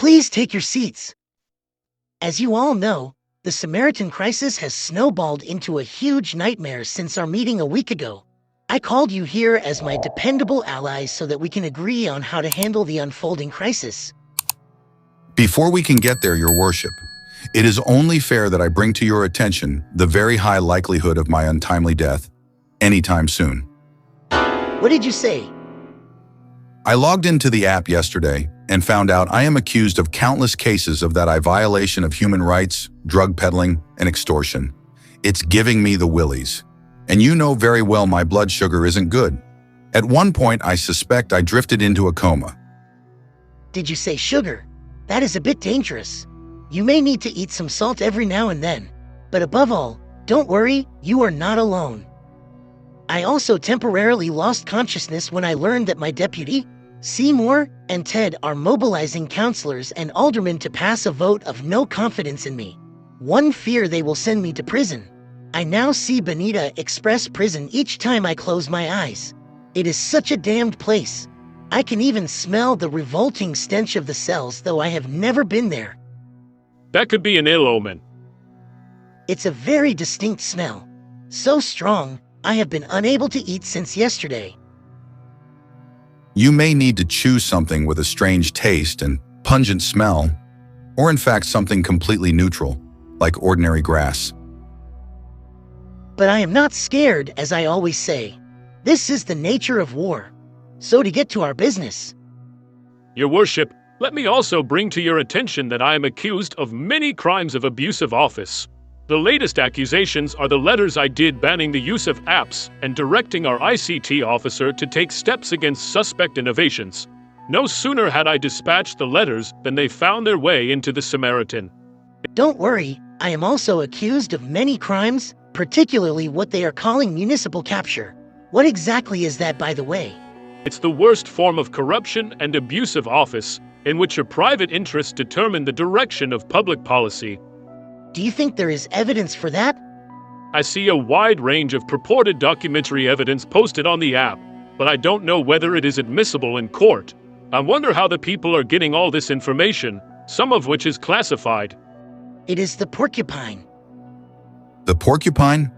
Please take your seats. As you all know, the Samaritan crisis has snowballed into a huge nightmare since our meeting a week ago. I called you here as my dependable allies so that we can agree on how to handle the unfolding crisis. Before we can get there, Your Worship, it is only fair that I bring to your attention the very high likelihood of my untimely death anytime soon. What did you say? I logged into the app yesterday and found out I am accused of countless cases of that violation of human rights, drug peddling, and extortion. It's giving me the willies. And you know very well my blood sugar isn't good. At one point, I suspect I drifted into a coma. Did you say sugar? That is a bit dangerous. You may need to eat some salt every now and then. But above all, don't worry, you are not alone. I also temporarily lost consciousness when I learned that my deputy, Seymour, and Ted are mobilizing councilors and aldermen to pass a vote of no confidence in me. One fear they will send me to prison. I now see Bonita Express Prison each time I close my eyes. It is such a damned place. I can even smell the revolting stench of the cells, though I have never been there. That could be an ill omen. It's a very distinct smell. So strong, I have been unable to eat since yesterday. You may need to choose something with a strange taste and pungent smell, or in fact something completely neutral, like ordinary grass. But I am not scared, as I always say. This is the nature of war. So to get to our business. Your Worship, let me also bring to your attention that I am accused of many crimes of abuse of office. The latest accusations are the letters I did banning the use of apps and directing our ICT officer to take steps against suspect innovations. No sooner had I dispatched the letters than they found their way into the Samaritan. Don't worry, I am also accused of many crimes, particularly what they are calling municipal capture. What exactly is that, by the way? It's the worst form of corruption and abuse of office, in which your private interests determine the direction of public policy. Do you think there is evidence for that? I see a wide range of purported documentary evidence posted on the app, but I don't know whether it is admissible in court. I wonder how the people are getting all this information, some of which is classified. It is the porcupine. The porcupine?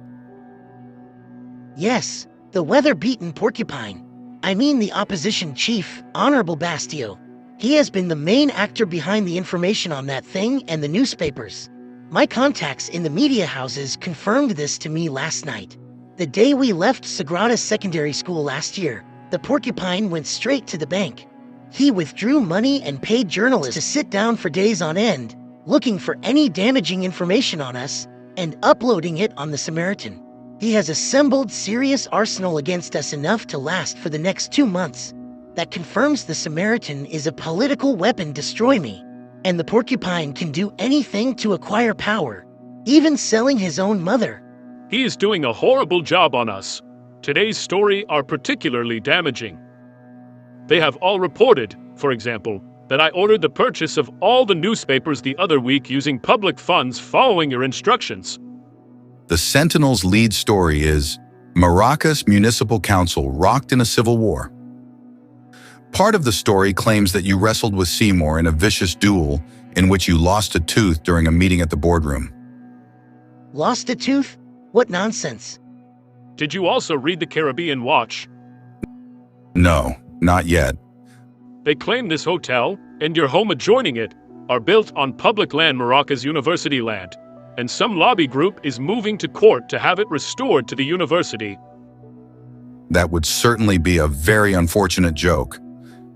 Yes, the weather-beaten porcupine. I mean the opposition chief, Honorable Bastio. He has been the main actor behind the information on that thing and the newspapers. My contacts in the media houses confirmed this to me last night. The day we left Sagrada Secondary School last year, the porcupine went straight to the bank. He withdrew money and paid journalists to sit down for days on end, looking for any damaging information on us, and uploading it on the Samaritan. He has assembled serious arsenal against us enough to last for the next 2 months. That confirms the Samaritan is a political weapon to destroy me. And the porcupine can do anything to acquire power, even selling his own mother. He is doing a horrible job on us. Today's story are particularly damaging. They have all reported, for example, that I ordered the purchase of all the newspapers the other week using public funds following your instructions. The Sentinel's lead story is Maracas Municipal Council rocked in a civil war. Part of the story claims that you wrestled with Seymour in a vicious duel in which you lost a tooth during a meeting at the boardroom. Lost a tooth? What nonsense. Did you also read the Caribbean Watch? No, not yet. They claim this hotel, and your home adjoining it, are built on public land, Maracas University land, and some lobby group is moving to court to have it restored to the university. That would certainly be a very unfortunate joke.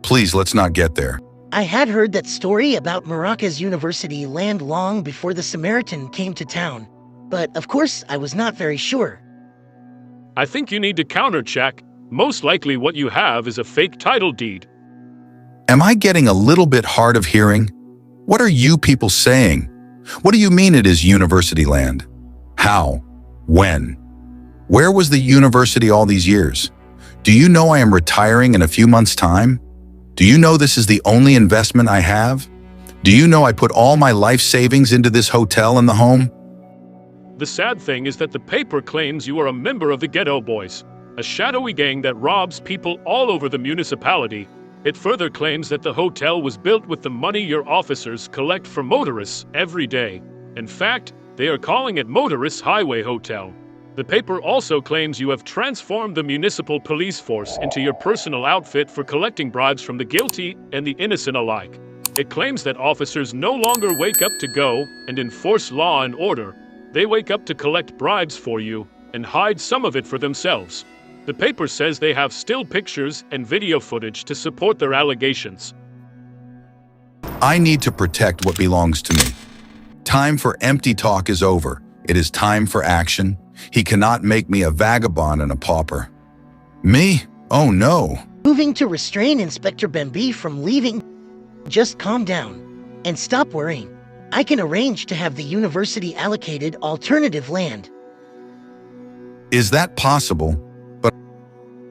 Please, let's not get there. I had heard that story about Maracas University land long before the Samaritan came to town, but of course I was not very sure. I think you need to counter-check. Most likely what you have is a fake title deed. Am I getting a little bit hard of hearing? What are you people saying? What do you mean it is university land? How? When? Where was the university all these years? Do you know I am retiring in a few months' time? Do you know this is the only investment I have? Do you know I put all my life savings into this hotel and the home? The sad thing is that the paper claims you are a member of the Ghetto Boys, a shadowy gang that robs people all over the municipality. It further claims that the hotel was built with the money your officers collect from motorists every day. In fact, they are calling it Motorists Highway Hotel. The paper also claims you have transformed the municipal police force into your personal outfit for collecting bribes from the guilty and the innocent alike. It claims that officers no longer wake up to go and enforce law and order. They wake up to collect bribes for you and hide some of it for themselves. The paper says they have still pictures and video footage to support their allegations. I need to protect what belongs to me. Time for empty talk is over. It is time for action. He cannot make me a vagabond and a pauper. Me? Oh no. Moving to restrain Inspector Bembe from leaving. Just calm down and stop worrying. I can arrange to have the university allocated alternative land. Is that possible? But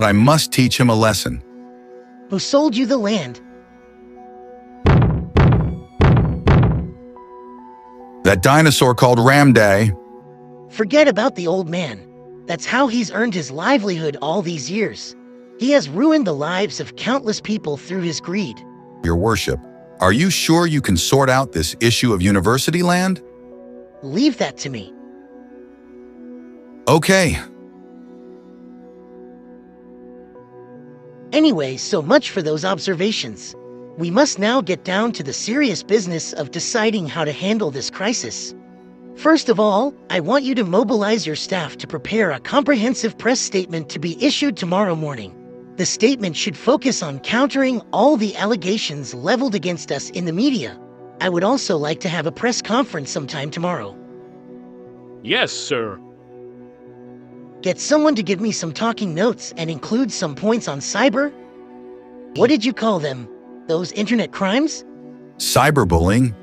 I must teach him a lesson. Who sold you the land? That dinosaur called Ramday. Forget about the old man. That's how he's earned his livelihood all these years. He has ruined the lives of countless people through his greed. Your worship, are you sure you can sort out this issue of university land? Leave that to me. Okay. Anyway, so much for those observations. We must now get down to the serious business of deciding how to handle this crisis. First of all, I want you to mobilize your staff to prepare a comprehensive press statement to be issued tomorrow morning. The statement should focus on countering all the allegations leveled against us in the media. I would also like to have a press conference sometime tomorrow. Yes, sir. Get someone to give me some talking notes and include some points on cyber. What did you call them? Those internet crimes? Cyberbullying?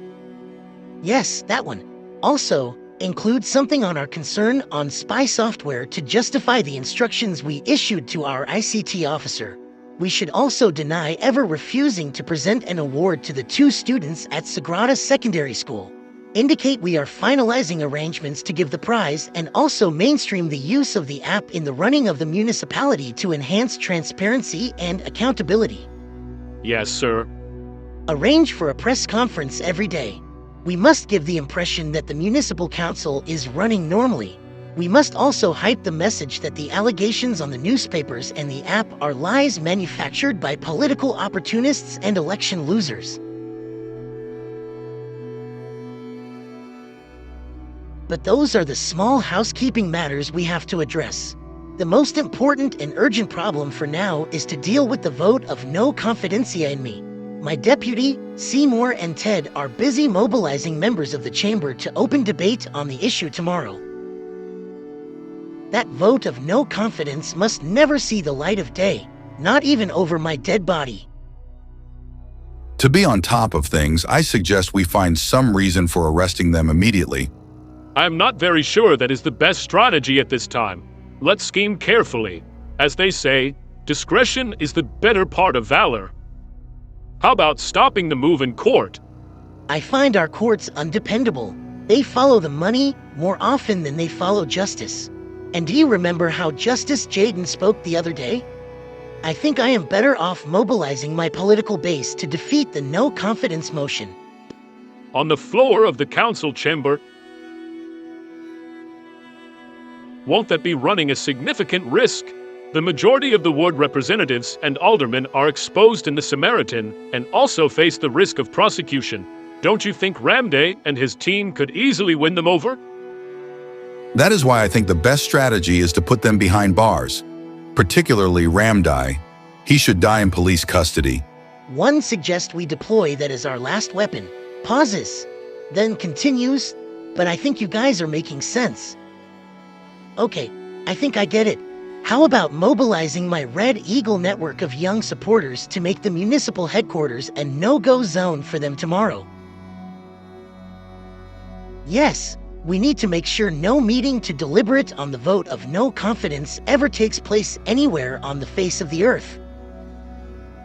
Yes, that one. Also, include something on our concern on spy software to justify the instructions we issued to our ICT officer. We should also deny ever refusing to present an award to the 2 students at Sagrada Secondary School. Indicate we are finalizing arrangements to give the prize and also mainstream the use of the app in the running of the municipality to enhance transparency and accountability. Yes, sir. Arrange for a press conference every day. We must give the impression that the municipal council is running normally. We must also hype the message that the allegations on the newspapers and the app are lies manufactured by political opportunists and election losers. But those are the small housekeeping matters we have to address. The most important and urgent problem for now is to deal with the vote of no confidencia in me. My deputy, Seymour, and Ted are busy mobilizing members of the chamber to open debate on the issue tomorrow. That vote of no confidence must never see the light of day, not even over my dead body. To be on top of things, I suggest we find some reason for arresting them immediately. I am not very sure that is the best strategy at this time. Let's scheme carefully. As they say, discretion is the better part of valor. How about stopping the move in court? I find our courts undependable. They follow the money more often than they follow justice. And do you remember how Justice Jaden spoke the other day? I think I am better off mobilizing my political base to defeat the no confidence motion. On the floor of the council chamber, won't that be running a significant risk? The majority of the ward representatives and aldermen are exposed in the Samaritan and also face the risk of prosecution. Don't you think Ramday and his team could easily win them over? That is why I think the best strategy is to put them behind bars, particularly Ramday. He should die in police custody. One suggests we deploy that as our last weapon. Pauses, then continues, but I think you guys are making sense. Okay, I think I get it. How about mobilizing my Red Eagle network of young supporters to make the municipal headquarters a no-go zone for them tomorrow? Yes, we need to make sure no meeting to deliberate on the vote of no confidence ever takes place anywhere on the face of the earth.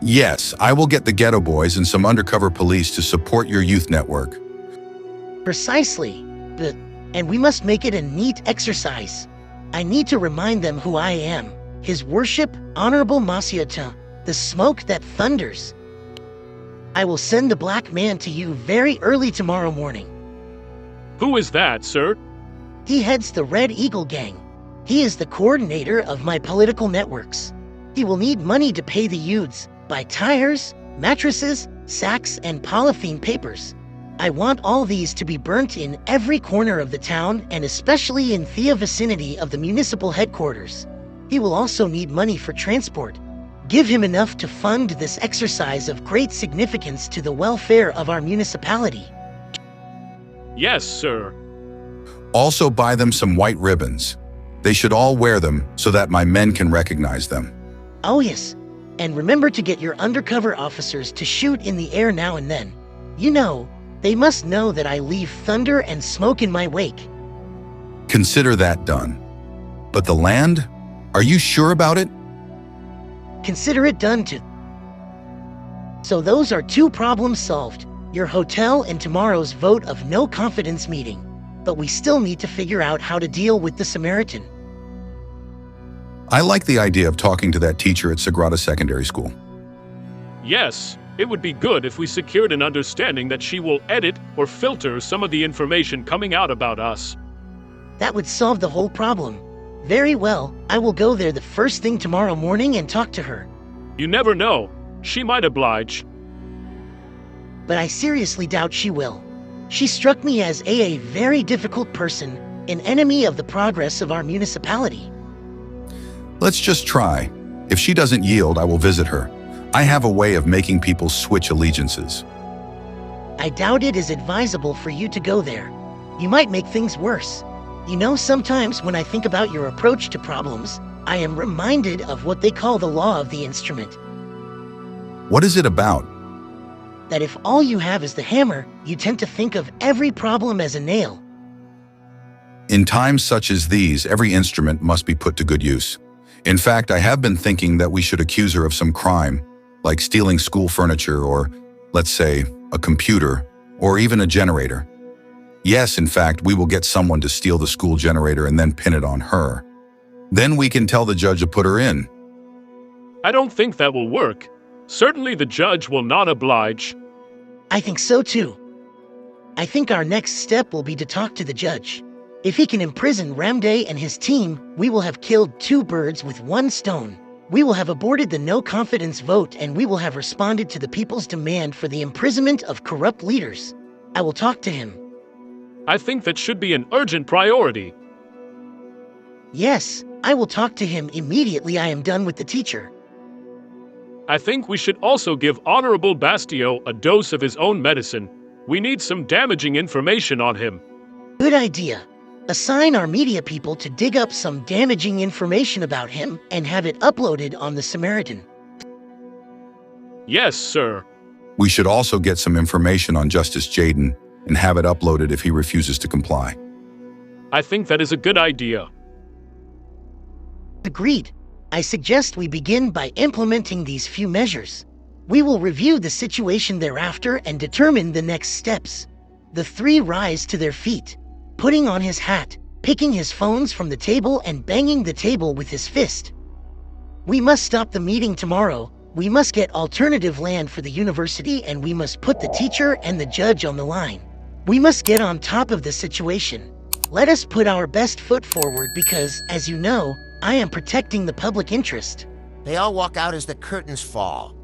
Yes, I will get the ghetto boys and some undercover police to support your youth network. Precisely. And we must make it a neat exercise. I need to remind them who I am. His Worship, Honorable Masiata, the smoke that thunders. I will send the black man to you very early tomorrow morning. Who is that, sir? He heads the Red Eagle Gang. He is the coordinator of my political networks. He will need money to pay the youths, buy tires, mattresses, sacks, and polythene papers. I want all these to be burnt in every corner of the town and especially in the vicinity of the municipal headquarters. He will also need money for transport. Give him enough to fund this exercise of great significance to the welfare of our municipality. Yes, sir. Also buy them some white ribbons. They should all wear them so that my men can recognize them. Oh yes, and remember to get your undercover officers to shoot in the air now and then. You know, they must know that I leave thunder and smoke in my wake. Consider that done. But the land? Are you sure about it? Consider it done too. So those are 2 problems solved, your hotel and tomorrow's vote of no confidence meeting. But we still need to figure out how to deal with the Samaritan. I like the idea of talking to that teacher at Sagrada Secondary School. Yes, it would be good if we secured an understanding that she will edit or filter some of the information coming out about us. That would solve the whole problem. Very well, I will go there the first thing tomorrow morning and talk to her. You never know. She might oblige. But I seriously doubt she will. She struck me as a very difficult person, an enemy of the progress of our municipality. Let's just try. If she doesn't yield, I will visit her. I have a way of making people switch allegiances. I doubt it is advisable for you to go there. You might make things worse. You know, sometimes when I think about your approach to problems, I am reminded of what they call the law of the instrument. What is it about? That if all you have is the hammer, you tend to think of every problem as a nail. In times such as these, every instrument must be put to good use. In fact, I have been thinking that we should accuse her of some crime, like stealing school furniture or, let's say, a computer, or even a generator. Yes, in fact, we will get someone to steal the school generator and then pin it on her. Then we can tell the judge to put her in. I don't think that will work. Certainly the judge will not oblige. I think so too. I think our next step will be to talk to the judge. If he can imprison Ramday and his team, we will have killed 2 birds with 1 stone. We will have aborted the no-confidence vote and we will have responded to the people's demand for the imprisonment of corrupt leaders. I will talk to him. I think that should be an urgent priority. Yes, I will talk to him immediately I am done with the teacher. I think we should also give Honorable Bastio a dose of his own medicine. We need some damaging information on him. Good idea. Assign our media people to dig up some damaging information about him and have it uploaded on the Samaritan. Yes, sir. We should also get some information on Justice Jaden and have it uploaded if he refuses to comply. I think that is a good idea. Agreed. I suggest we begin by implementing these few measures. We will review the situation thereafter and determine the next steps. The 3 rise to their feet, putting on his hat, picking his phones from the table and banging the table with his fist. We must stop the meeting tomorrow. We must get alternative land for the university and we must put the teacher and the judge on the line. We must get on top of the situation. Let us put our best foot forward because, as you know, I am protecting the public interest. They all walk out as the curtains fall.